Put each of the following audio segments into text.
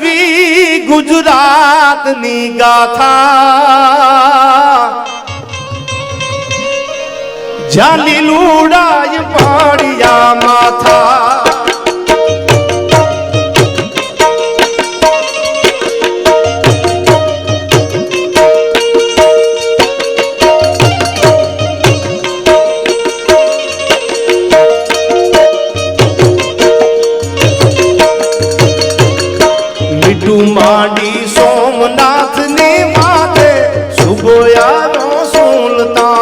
કરવી ગુજરાતની ગાથા જ્યાં લીલુડાય પાડિયા માથા માંડી સોમનાથ ને માથે સુગોયાનો સુલતાન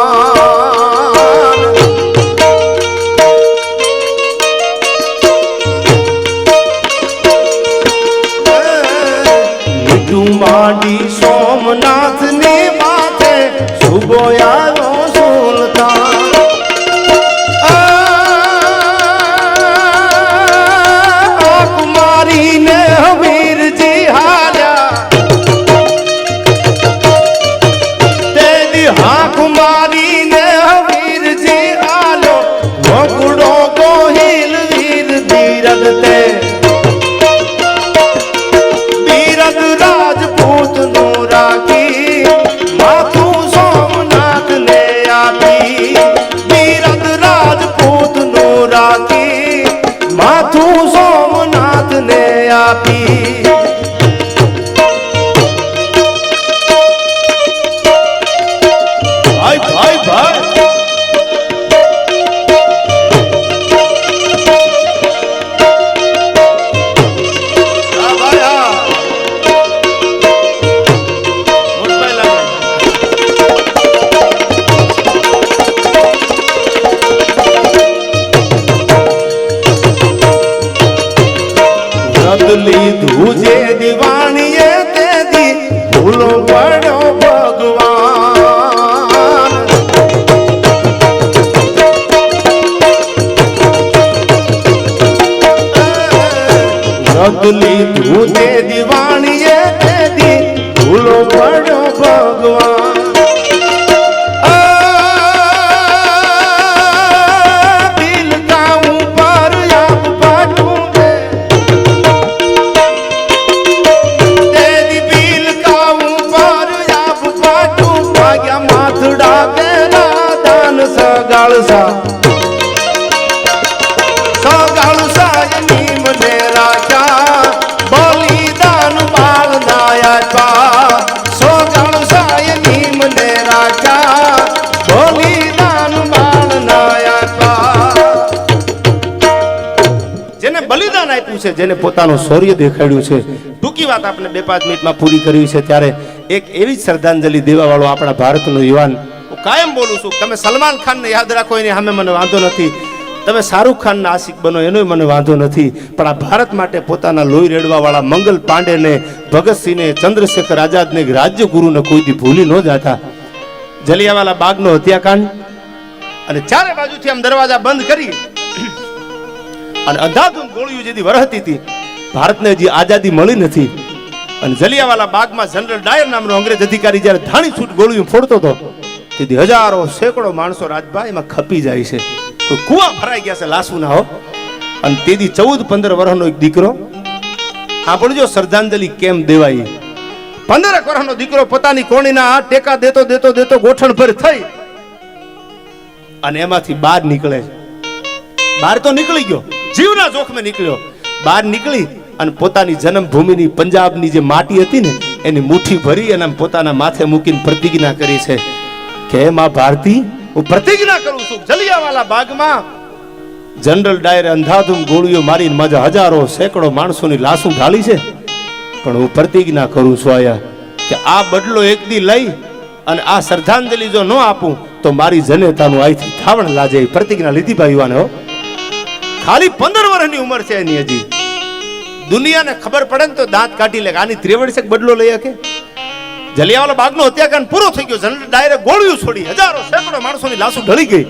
મીઠું માંડી સોમનાથ ને માથે સુગોયાનો સુલતાન કુમારીને લીધું જે દીવાણીએ તેથી ભૂલો પડ્યો ભગવાન રદ લીધું જે દીવાણીએ તેથી ભૂલો પડ્યો ભગવાન જેને પોતાનું શૌર્ય દેખાડ્યું છે ટૂંકી વાત આપણે 2-5 મિનિટમાં પૂરી કરવી છે ત્યારે એક એવી શ્રદ્ધાંજલિ દેવા વાળો આપણા ભારતનો યુવાન હું કાયમ બોલું છું તમે સલમાન ખાનને યાદ રાખો એની સામે મને વાંધો નથી તમે શાહરૂખ ખાનના આશિક બનો એનોય મને વાંધો નથી પણ આ ભારત માટે પોતાના લોહી રેડવા વાળા મંગલ પાંડેને ભગતસિંહને ચંદ્રશેખર આઝાદને રાજ્ય ગુરુને કોઈથી ભૂલી ન જાતા જલિયાવાલા બાગનો હત્યાકાંડ અને ચારે બાજુથી આમ દરવાજા બંધ કરી અને અંધાધૂંધ ગોળીઓ જેથી વરહતી હતી ભારતને હજી આઝાદી મળી નથી અને જલિયાવાલા બાગમાં જનરલ ડાયર નામનો અંગ્રેજ અધિકારી જ્યારે ધાણી છૂટ ગોળીઓ ફોડતો હતો તેથી હજારો સેંકડો માણસો રાજભાઈમાં ખપી જાય છે કોઈ કુવા ભરાઈ ગયા છે લાસુ ના હો અને તેથી 14-15 વર્ષનો એક દીકરો આપણજો શ્રદ્ધાંજલિ કેમ દેવાય 15 વર્ષનો દીકરો પોતાની કોણીના ટેકા દેતો દેતો દેતો ગોઠણ પર થઈ અને એમાંથી બહાર નીકળે બહાર તો નીકળી ગયો જીવના જોખમે નીકળ્યો બહાર નીકળી અને પોતાની જન્મભૂમિની પંજાબની જે માટી હતી ને એની મુઠ્ઠી ભરી અને પોતાના માથે મૂકીને પ્રતિજ્ઞા કરી છે કે માં ભારતી હું પ્રતિજ્ઞા કરું છું જલિયાવાલા બાગમાં જનરલ ડાયરે અંધાધૂંધ ગોળીઓ મારીને મજા હજારો સેંકડો માણસોની લાશો ઢાળી છે પણ હું પ્રતિજ્ઞા કરું છું આયા કે આ બદલો એક દી લઈ અને આ શ્રદ્ધાંજલિ જો ન આપું તો મારી જનેતાનું અહીંથી થાવણ લાજે પ્રતિજ્ઞા લીધી ભાઈઓને હો ખાલી 15 વર્ષની ઉંમર છે એની હજી દુનિયાને ખબર પડે ને તો દાંત કાઢી લે આની ત્રિવર્ષક બદલો લઈ શકે જલિયાવાલા બાગનો હત્યાકાંડ પૂરો થઈ ગયો જનરલ ડાયરે ગોળીઓ છોડી હજારો સેંકડો માણસોની લાશો ઢળી ગઈ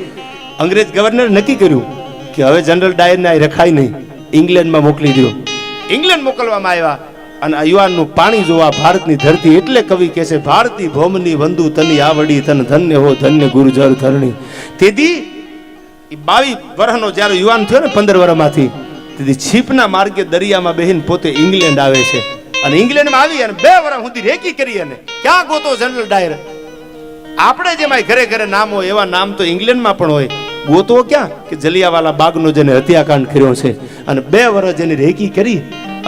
અંગ્રેજ ગવર્નર નક્કી કર્યું કે હવે જનરલ ડાયરને આ રખાય નહીં ઇંગ્લેન્ડમાં મોકલી દો ઇંગ્લેન્ડ મોકલવામાં આવ્યા અને આ યુવાનનું પાણી જોવા ભારતની ધરતી એટલે કવિ કહે છે ભારતી ભૌમની વંદુ તની આવડી તન ધન્ય હો ધન્ય ગુરુજર ધરણી તેથી 22 વર્ષનો જ્યારે યુવાન થયો ને 15 વર્ષમાંથી તેથી છીપના માર્ગે દરિયામાં બેહીને પોતે ઇંગ્લેન્ડ આવે છે અને ઇંગ્લેન્ડમાં આવી અને 2 વર્ષ સુધી રેકી કરી. અને ક્યાં ગોતો જનરલ ડાયર? આપણે જેમાં ઘરે ઘરે નામ હોય એવા નામ તો ઇંગ્લેન્ડમાં પણ હોય. ગોતો ક્યાં? કે જલિયાવાલા બાગનો જેને હત્યાકાંડ કર્યો છે અને 2 વર્ષ જેની રેકી કરી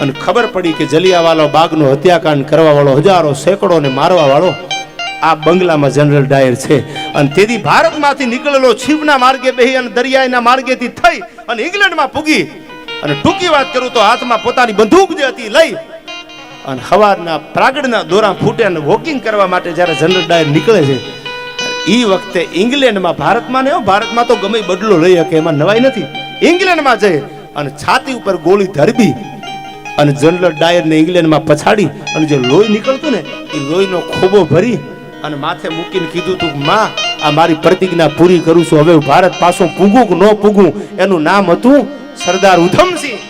અને ખબર પડી કે જલિયાવાલા બાગનો હત્યાકાંડ કરવા વાળો હજારો સેંકડો ને મારવા વાળો આ બંગલામાં જનરલ ડાયર છે. અને તેથી ભારતમાંથી નીકળેલો છીપના માર્ગે બેહી અને દરિયાના માર્ગેથી થઈ અને ઇંગ્લેન્ડમાં પૂગી. અને ટૂંકી વાત કરું તો હાથમાં પોતાની બંદૂક જે હતી લઈ અને હવારના પ્રાગડના દોરા ફૂટે અને વોકિંગ કરવા માટે જ્યારે જનરલ ડાયર નીકળે છે એ વખતે ઇંગ્લેન્ડમાં, ભારતમાં ને ભારતમાં તો ગમે બદલો લઈ શકે એમાં નવાઈ નથી. ઇંગ્લેન્ડમાં જઈ અને છાતી ઉપર ગોળી ધરબી અને જનરલ ડાયરને ઇંગ્લેન્ડમાં પછાડી અને જે લોહી નીકળતું ને એ લોહીનો ખોબો ભરી અને માથે મૂકીને કીધું તું, માં આ મારી પ્રતિજ્ઞા પૂરી કરું છું, હવે ભારત પાછો પૂગું કે ન પૂગું. એનું નામ હતું સરદાર ઉધમસિંહ.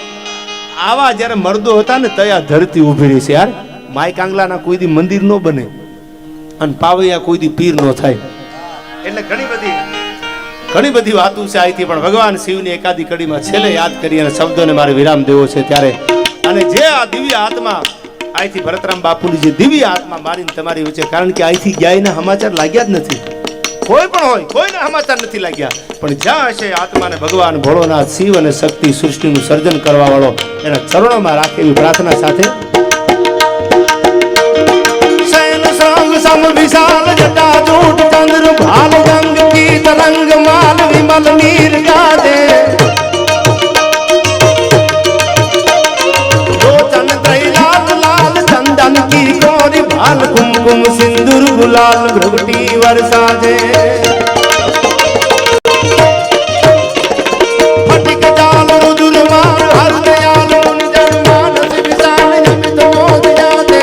આવા જ્યારે મર્દો હતા ને તયા ધરતી ઉભી રહી છે યાર. માય કાંગલાના કોઈ દી મંદિર ન બને અને પાવૈયા કોઈ દી પીર ન થાય. એટલે ઘણી બધી વાતો છે અહીંથી, પણ ભગવાન શિવની એકાદી કડીમાં છેલ્લે યાદ કરી અને શબ્દોને મારે વિરામ દેવો છે ત્યારે. અને જે આ દિવ્ય આત્મા અહીંથી ભરતરામ બાપુની જે દિવ્ય આત્મા મારીને તમારી વચ્ચે, કારણ કે અહીંથી ગાયના સમાચાર લાગ્યા જ નથી. કોઈ પણ હોય કોઈના સમાચાર નથી લાગ્યા, પણ જ્યાં હશે આત્માને ભગવાન ભોળોનાથ શિવ અને શક્તિ સૃષ્ટિનું સર્જન કરવા વાળો એના ચરણોમાં રાખે એવી પ્રાર્થના સાથે सम विशाल जटा जूट चंद्र भाल गंग की तरंग माल विमल नीर गादे दो चन लाल लाल चंदन की गौरी भाल कुमकुम सिंदूर गुलाल भ्रगटी वर्षा जे फटिक जाल रुदुर मार हर दयाल मुनि जन मानस विशाल यमित मोद जाते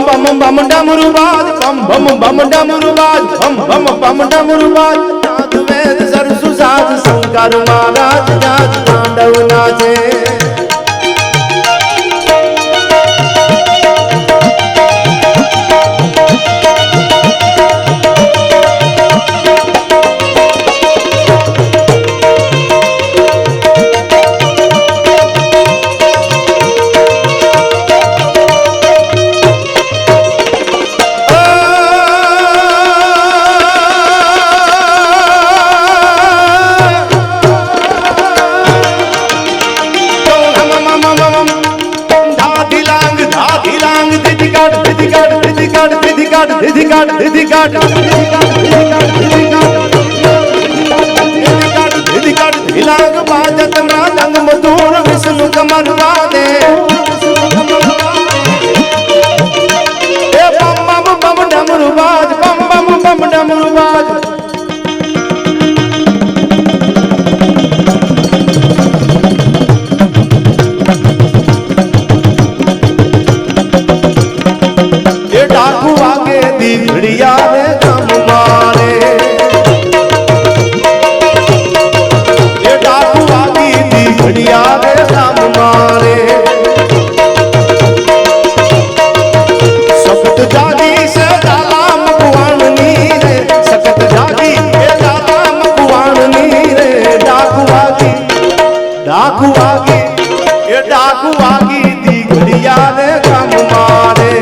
बम बम डमरू बाज बम बम डमरू बाज बम बम डमरू बाज नाथ वेद सरसु साज शंकर महाराज जात तांडव नाचे हिलाग बाजत मृदंग मधुर विष्णु कमर वादे बम बम बम डमरू बाज बम बम बम डमरू बाज डाकू आगे दी घड़िया रे दम मारे ये डाकू आगे दी घड़िया रे दम मारे सख्त जागी से डाला मकुआन नीरे सख्त जागी ये डाला मकुआन नीरे डाकू आगे ये डाकू आगे दी घड़िया रे दम मारे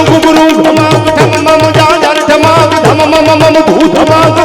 ગુરુ ધમા ધમા જાજર ધમા ધમા ભૂ ધમા